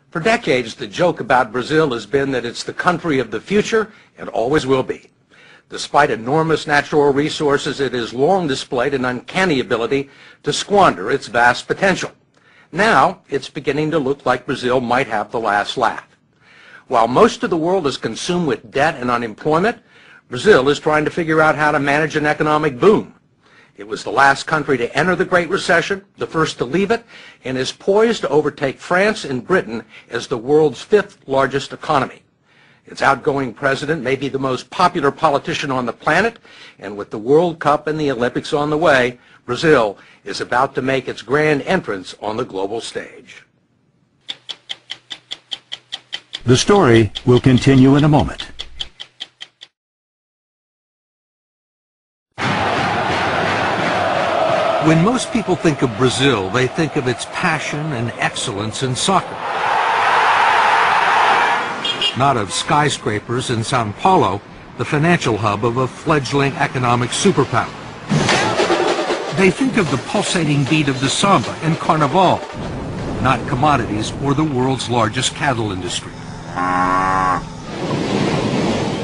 For decades, the joke about Brazil has been that it's the country of the future and always will be. Despite enormous natural resources, it has long displayed an uncanny ability to squander its vast potential. Now, it's beginning to look like Brazil might have the last laugh. While most of the world is consumed with debt and unemployment, Brazil is trying to figure out how to manage an economic boom. It was the last country to enter the Great Recession, the first to leave it, and is poised to overtake France and Britain as the world's fifth largest economy. Its outgoing president may be the most popular politician on the planet, and with the World Cup and the Olympics on the way, Brazil is about to make its grand entrance on the global stage. The story will continue in a moment. When most people think of Brazil, they think of its passion and excellence in soccer. Not of skyscrapers in Sao Paulo, the financial hub of a fledgling economic superpower. They think of the pulsating beat of the samba and carnival, not commodities or the world's largest cattle industry.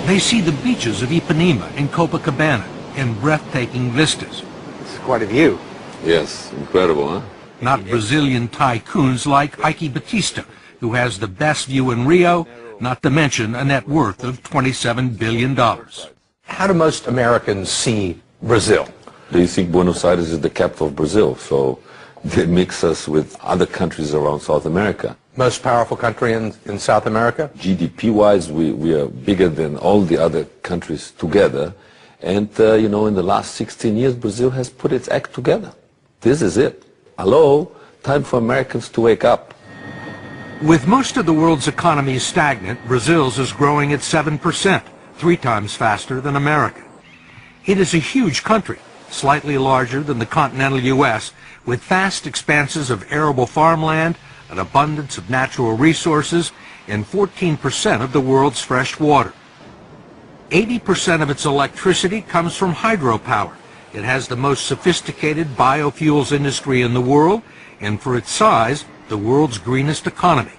They see the beaches of Ipanema and Copacabana and breathtaking vistas. It's quite a view. Yes, incredible, huh? Not Brazilian tycoons like Ike Batista, who has the best view in Rio, not to mention a net worth of $27 billion. How do most Americans see Brazil? They think Buenos Aires is the capital of Brazil, so they mix us with other countries around South America. Most powerful country in South America? GDP-wise, we are bigger than all the other countries together. And, you know, in the last 16 years, Brazil has put its act together. This is it. Hello, time for Americans to wake up. With most of the world's economy stagnant, Brazil's is growing at 7%, 3 times faster than America. It is a huge country, slightly larger than the continental U.S., with vast expanses of arable farmland, an abundance of natural resources, and 14% of the world's fresh water. 80% of its electricity comes from hydropower. It has the most sophisticated biofuels industry in the world, and for its size, the world's greenest economy.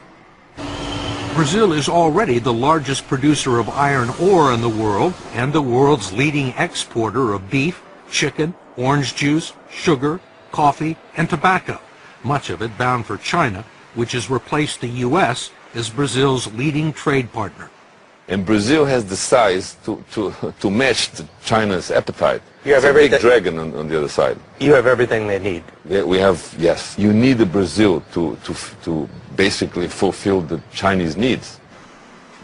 Brazil is already the largest producer of iron ore in the world and the world's leading exporter of beef, chicken, orange juice, sugar, coffee, and tobacco, much of it bound for China, which has replaced the U.S. as Brazil's leading trade partner. And Brazil has the size to match China's appetite. You have it's a big everything. dragon on the other side. You have everything they need. We have, yes. You need the Brazil to basically fulfill the Chinese needs.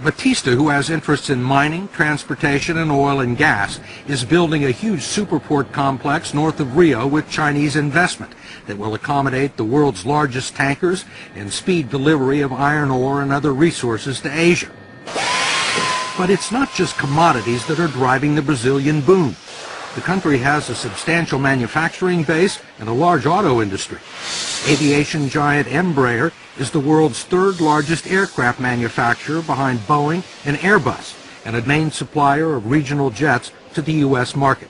Batista, who has interests in mining, transportation, and oil and gas, is building a huge superport complex north of Rio with Chinese investment that will accommodate the world's largest tankers and speed delivery of iron ore and other resources to Asia. But it's not just commodities that are driving the Brazilian boom. The country has a substantial manufacturing base and a large auto industry. Aviation giant Embraer is the world's third largest aircraft manufacturer behind Boeing and Airbus, and a main supplier of regional jets to the U.S. market.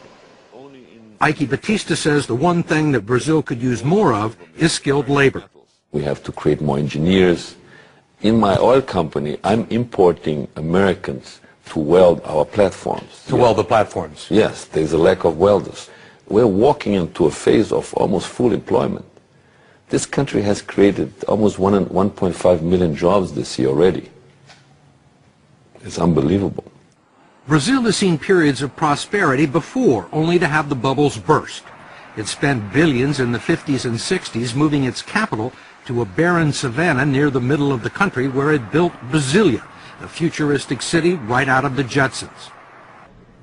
Ike Batista says the one thing that Brazil could use more of is skilled labor. We have to create more engineers. In my oil company, I'm importing Americans to weld our platforms. To weld the platforms? Yes, there's a lack of welders. We're walking into a phase of almost full employment. This country has created almost 1.5 million jobs this year already. It's unbelievable. Brazil has seen periods of prosperity before, only to have the bubbles burst. It spent billions in the 50s and 60s moving its capital to a barren savanna near the middle of the country where it built Brasilia, a futuristic city right out of the Jetsons.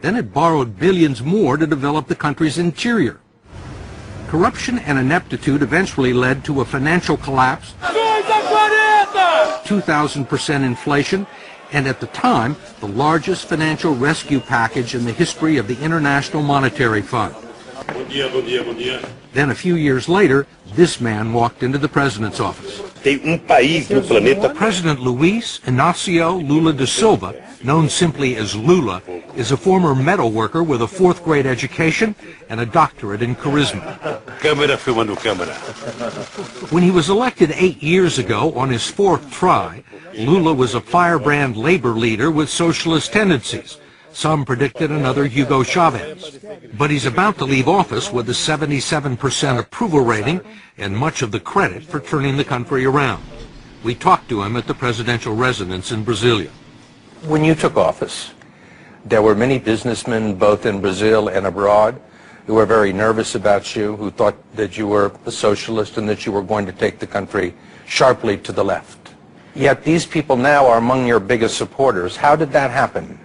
Then it borrowed billions more to develop the country's interior. Corruption and ineptitude eventually led to a financial collapse, 2,000% inflation, and at the time, the largest financial rescue package in the history of the International Monetary Fund. Then a few years later, this man walked into the president's office. President Luis Inácio Lula da Silva, known simply as Lula, is a former metal worker with a fourth-grade education and a doctorate in charisma. When he was elected 8 years ago on his fourth try, Lula was a firebrand labor leader with socialist tendencies. Some predicted another Hugo Chavez. But he's about to leave office with a 77% approval rating and much of the credit for turning the country around. We talked to him at the presidential residence in Brasilia. When you took office, there were many businessmen, both in Brazil and abroad, who were very nervous about you, who thought that you were a socialist and that you were going to take the country sharply to the left. Yet these people now are among your biggest supporters. How did that happen?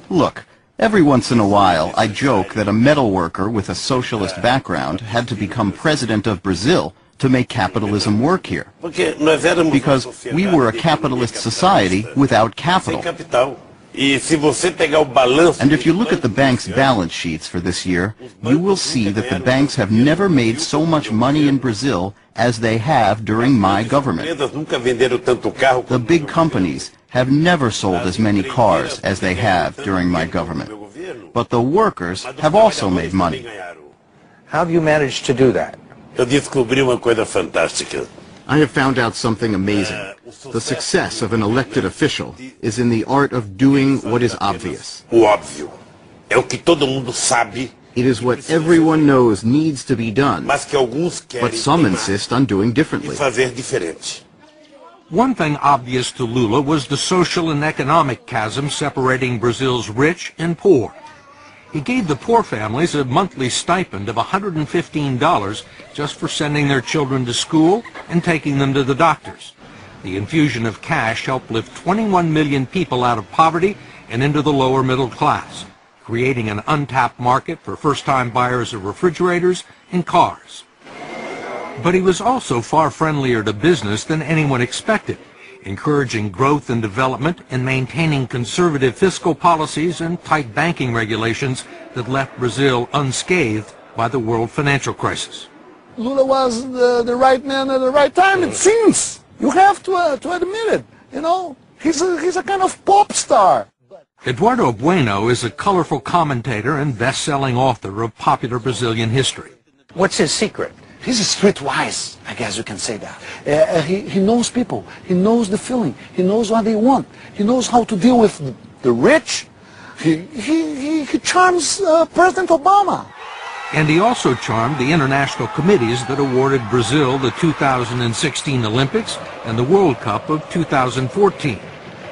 Look, every once in a while I joke that a metal worker with a socialist background had to become president of Brazil to make capitalism work here. Because we were a capitalist society without capital. And if you look at the bank's balance sheets for this year, you will see that the banks have never made so much money in Brazil as they have during my government. The big companies have never sold as many cars as they have during my government. But the workers have also made money. How have you managed to do that? I have found out something amazing. The success of an elected official is in the art of doing what is obvious. It is what everyone knows needs to be done, but some insist on doing differently. One thing obvious to Lula was the social and economic chasm separating Brazil's rich and poor. He gave the poor families a monthly stipend of $115 just for sending their children to school and taking them to the doctors. The infusion of cash helped lift 21 million people out of poverty and into the lower middle class, creating an untapped market for first-time buyers of refrigerators and cars. But he was also far friendlier to business than anyone expected, encouraging growth and development and maintaining conservative fiscal policies and tight banking regulations that left Brazil unscathed by the world financial crisis. Lula was the right man at the right time, it seems. You have to admit it. You know, he's a kind of pop star. Eduardo Bueno is a colorful commentator and best-selling author of popular Brazilian history. What's his secret? He's streetwise, I guess you can say that. He knows people. He knows the feeling. He knows what they want. He knows how to deal with the rich. He charms President Obama. And he also charmed the international committees that awarded Brazil the 2016 Olympics and the World Cup of 2014,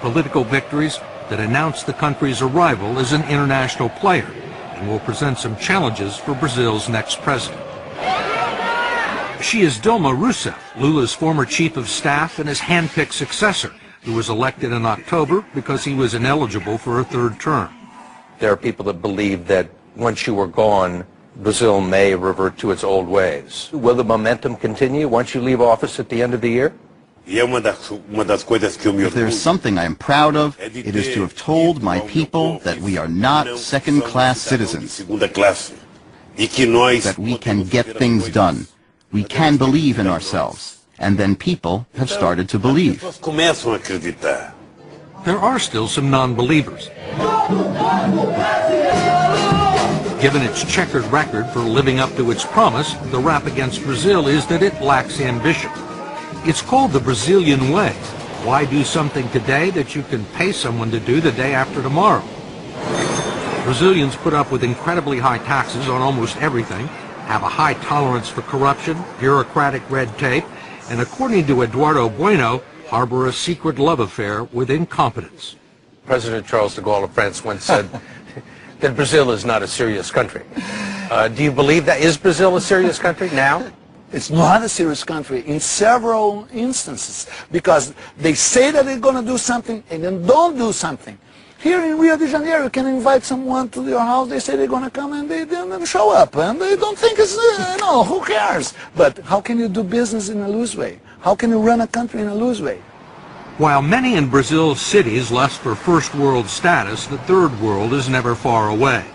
political victories that announced the country's arrival as an international player and will present some challenges for Brazil's next president. She is Dilma Rousseff, Lula's former chief of staff and his hand-picked successor, who was elected in October because he was ineligible for a third term. There are people that believe that once you were gone, Brazil may revert to its old ways. Will the momentum continue once you leave office at the end of the year? If there's something I am proud of, it is to have told my people that we are not second-class citizens, that we can get things done. We can believe in ourselves. And then people have started to believe. There are still some non-believers. Given its checkered record for living up to its promise, the rap against Brazil is that it lacks ambition. It's called the Brazilian way. Why do something today that you can pay someone to do the day after tomorrow? Brazilians put up with incredibly high taxes on almost everything, have a high tolerance for corruption, bureaucratic red tape, and according to Eduardo Bueno, harbor a secret love affair with incompetence. President Charles de Gaulle of France once said that Brazil is not a serious country. Do you believe that? Is Brazil a serious country now? It's not a serious country in several instances because they say that they're going to do something and then don't do something. Here in Rio de Janeiro, you can invite someone to your house, they say they're going to come and they don't show up and they don't think it's, no, who cares? But how can you do business in a loose way? How can you run a country in a loose way? While many in Brazil's cities lust for first world status, the third world is never far away.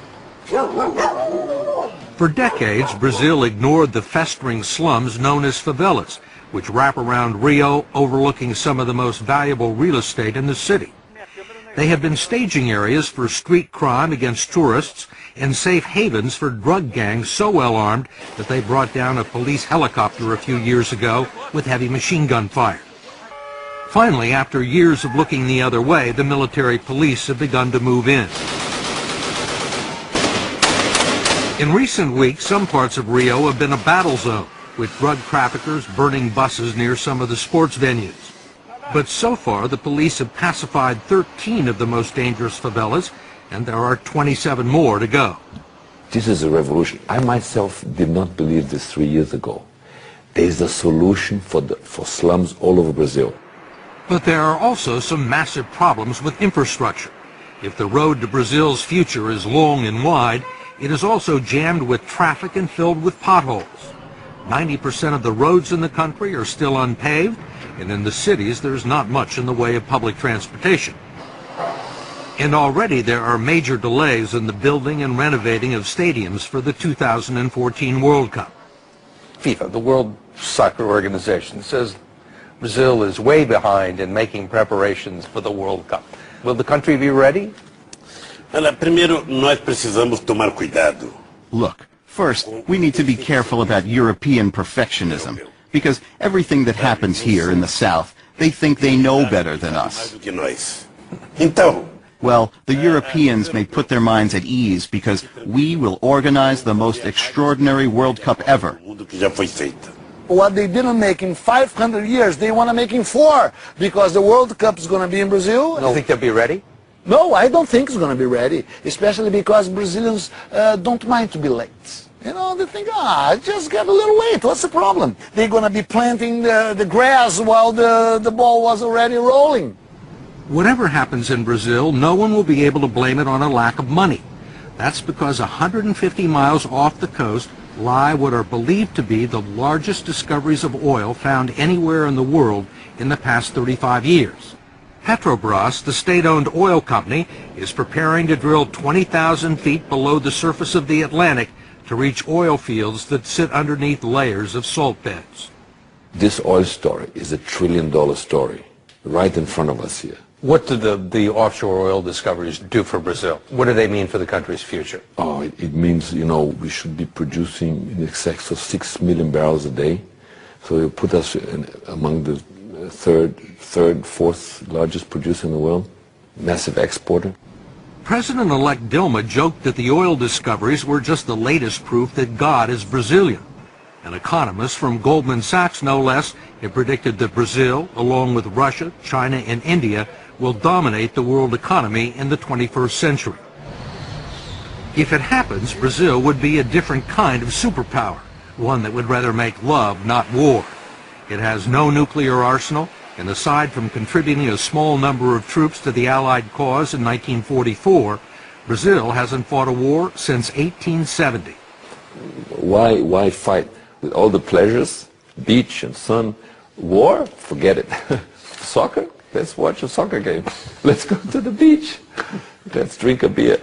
For decades, Brazil ignored the festering slums known as favelas, which wrap around Rio, overlooking some of the most valuable real estate in the city. They have been staging areas for street crime against tourists and safe havens for drug gangs so well armed that they brought down a police helicopter a few years ago with heavy machine gun fire. Finally, after years of looking the other way, the military police have begun to move in. In recent weeks, some parts of Rio have been a battle zone, with drug traffickers burning buses near some of the sports venues. But so far, the police have pacified 13 of the most dangerous favelas, and there are 27 more to go. This is a revolution. I myself did not believe this 3 years ago. There is a solution for slums all over Brazil. But there are also some massive problems with infrastructure. If the road to Brazil's future is long and wide, it is also jammed with traffic and filled with potholes. 90% of the roads in the country are still unpaved, and in the cities there's not much in the way of public transportation. And already there are major delays in the building and renovating of stadiums for the 2014 World Cup. FIFA, the World Soccer Organization, says Brazil is way behind in making preparations for the World Cup. Will the country be ready? Primeiro, nós precisamos tomar cuidado. Look, first, we need to be careful about European perfectionism, because everything that happens here in the South, they think they know better than us. Então, Well, the Europeans may put their minds at ease because we will organize the most extraordinary World Cup ever. que já foi feita. What they didn't make in 500 years, they want to make in 4, because the World Cup is going to be in Brazil. You think they'll be ready? No, I don't think it's going to be ready, especially because Brazilians don't mind to be late. You know, they think, just get a little late, what's the problem? They're going to be planting the grass while the ball was already rolling. Whatever happens in Brazil, no one will be able to blame it on a lack of money. That's because 150 miles off the coast lie what are believed to be the largest discoveries of oil found anywhere in the world in the past 35 years. Petrobras, the state-owned oil company, is preparing to drill 20,000 feet below the surface of the Atlantic to reach oil fields that sit underneath layers of salt beds. This oil story is $1 trillion story right in front of us here. What do the offshore oil discoveries do for Brazil? What do they mean for the country's future? Oh, it means, you know, we should be producing in excess of 6 million barrels a day. So it put us among the third, fourth largest producer in the world, massive exporter. President-elect Dilma joked that the oil discoveries were just the latest proof that God is Brazilian. An economist from Goldman Sachs, no less, had predicted that Brazil, along with Russia, China, and India, will dominate the world economy in the 21st century. If it happens, Brazil would be a different kind of superpower, one that would rather make love, not war. It has no nuclear arsenal, and aside from contributing a small number of troops to the Allied cause in 1944, Brazil hasn't fought a war since 1870. Why fight? With all the pleasures, beach and sun, war, forget it. Soccer, let's watch a soccer game. Let's go to the beach. Let's drink a beer.